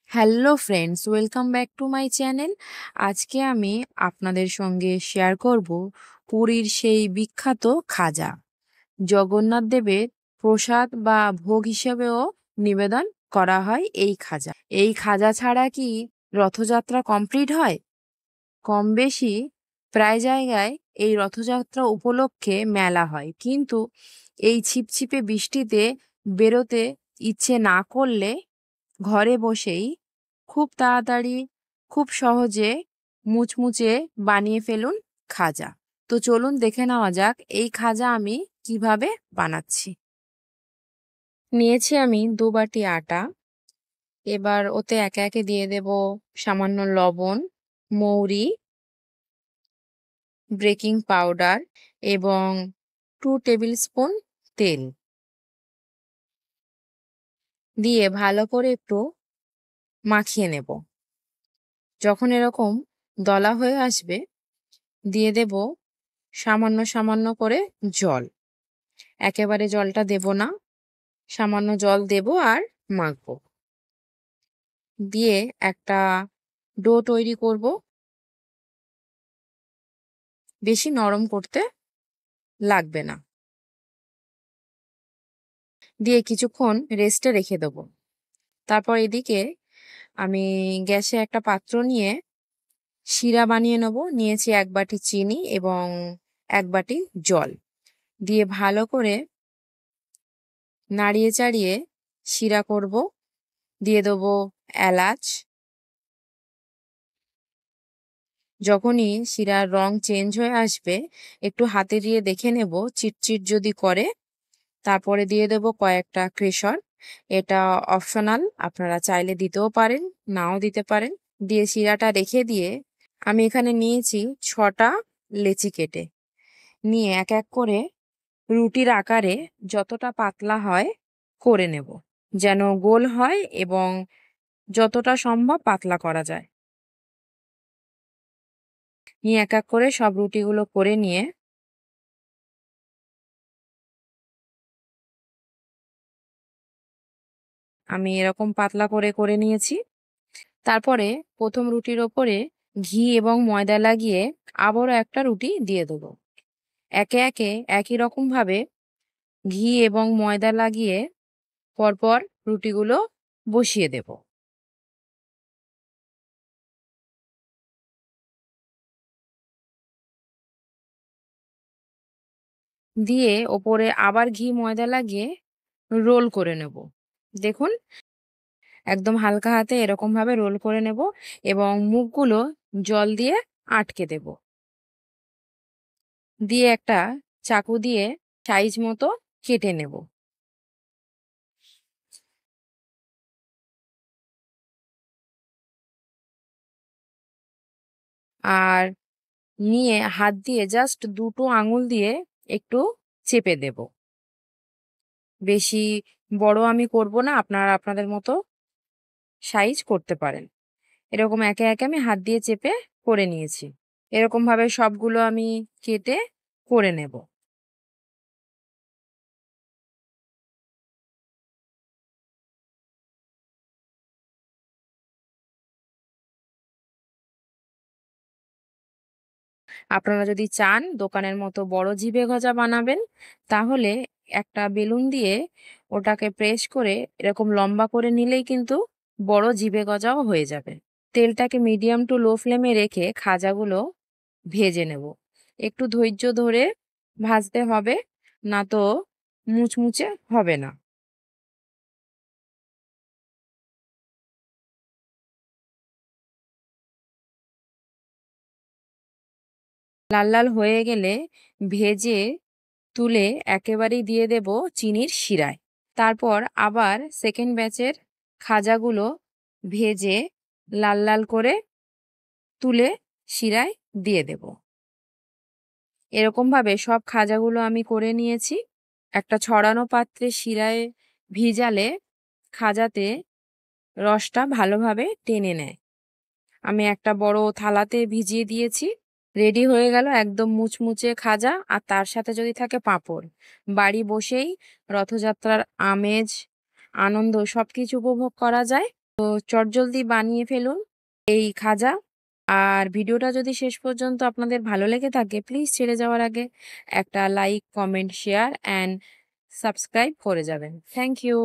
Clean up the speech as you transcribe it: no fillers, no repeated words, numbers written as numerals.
Hello friends, welcome back to my channel. আজকে আমি আপনাদের সঙ্গে শেয়ার করব পুরীর সেই বিখ্যাত খাজা। জগন্নাথ দেবের প্রসাদ বা ভোগ হিসেবেও নিবেদন করা হয় এই খাজা। এই খাজা ছাড়া কি রথযাত্রা কমপ্লিট হয়? কম বেশি প্রায় জায়গায় এই রথযাত্রা উপলক্ষে মেলা হয়, কিন্তু এই ছিপছিপে বৃষ্টিতে বেরোতে ইচ্ছে না করলে ঘরে বসেই খুব তাড়াতাড়ি, খুব সহজে মুচমুচে বানিয়ে ফেলুন খাজা। তো চলুন দেখে নেওয়া যাক এই খাজা আমি কিভাবে বানাচ্ছি। নিয়েছি আমি 2 বাটি আটা। এবার ওতে একে একে দিয়ে দেব সামান্য লবণ, মৌরি, বেকিং পাউডার এবং 2 টেবিল স্পুন তেল দিয়ে ভালো করে একটু মাখিয়ে নেব। যখন এরকম দলা হয়ে আসবে, দিয়ে দেব সামান্য সামান্য করে জল। একেবারে জলটা দেব না, সামান্য জল দেব আর মাখবো। দিয়ে একটা ডো তৈরি করব। বেশি নরম করতে লাগবে না। দিয়ে কিছুক্ষণ রেস্টে রেখে দেব। তারপর এদিকে আমি গ্যাসে একটা পাত্র নিয়ে শিরা বানিয়ে নেব। নিয়েছি 1 বাটি চিনি এবং 1 বাটি জল দিয়ে ভালো করে নাড়িয়ে চাড়িয়ে শিরা করব। দিয়ে দেবো এলাচ। যখনই শিরার রং চেঞ্জ হয়ে আসবে, একটু হাতে দিয়ে দেখে নেব চিটচিট যদি করে, তারপরে দিয়ে দেব কয়েকটা কেশর। এটা অপশনাল, আপনারা চাইলে দিতেও পারেন, নাও দিতে পারেন। দিয়ে শিরাটা রেখে দিয়ে আমি এখানে নিয়েছি 6টা লেচি কেটে নিয়ে এক এক করে রুটির আকারে যতটা পাতলা হয় করে নেব, যেন গোল হয় এবং যতটা সম্ভব পাতলা করা যায়। নিয়ে এক এক করে সব রুটিগুলো করে নিয়ে আমি এরকম পাতলা করে করে নিয়েছি। তারপরে প্রথম রুটির ওপরে ঘি এবং ময়দা লাগিয়ে আবারও একটা রুটি দিয়ে দেবো। একে একে একই রকম ভাবে ঘি এবং ময়দা লাগিয়ে পরপর রুটিগুলো বসিয়ে দেব। দিয়ে ওপরে আবার ঘি ময়দা লাগিয়ে রোল করে নেব। দেখুন, একদম হালকা হাতে এরকম ভাবে রোল করে নেব এবং মুখগুলো জল দিয়ে আটকে দেব। দিয়ে একটা চাকু দিয়ে সাইজ মতো কেটে নেব। আর নিয়ে হাত দিয়ে জাস্ট 2টো আঙুল দিয়ে একটু চেপে দেব। বেশি বড় আমি করব না, আপনারা আপনাদের মতো সাইজ করতে পারেন। এরকম একে একে আমি হাত দিয়ে চেপে করে নিয়েছি। এরকম ভাবে সবগুলো আমি কেটে করে নেব। আপনারা যদি চান দোকানের মতো বড় জিভে গজা বানাবেন, তাহলে একটা বেলুন দিয়ে ওটাকে প্রেস করে এরকম লম্বা করে নিলেই কিন্তু বড় জিভে গজাও হয়ে যাবে। তেলটাকে মিডিয়াম টু লো ফ্লেমে রেখে খাজাগুলো ভেজে নেব। একটু ধৈর্য ধরে ভাজতে হবে, না তো মুচমুচে হবে না। লাল লাল হয়ে গেলে ভেজে তুলে একেবারেই দিয়ে দেব চিনির শিরায়। তারপর আবার সেকেন্ড ব্যাচের খাজাগুলো ভেজে লাল লাল করে তুলে শিরায় দিয়ে দেব। এরকমভাবে সব খাজাগুলো আমি করে নিয়েছি। একটা ছড়ানো পাত্রে শিরায় ভিজালে খাজাতে রসটা ভালোভাবে টেনে নেয়। আমি একটা বড় থালাতে ভিজিয়ে দিয়েছি। রেডি হয়ে গেল একদম মুচমুচে খাজা, আর তার সাথে যদি থাকে পাঁপড়। বাড়ি বসেই রথযাত্রার আমেজ, আনন্দ সবকিছু উপভোগ করা যায়। তো চটজলদি বানিয়ে ফেলুন এই খাজা। আর ভিডিওটা যদি শেষ পর্যন্ত আপনাদের ভালো লেগে থাকে, প্লিজ ছেড়ে যাওয়ার আগে একটা like, comment, share and subscribe করে যাবেন। Thank you.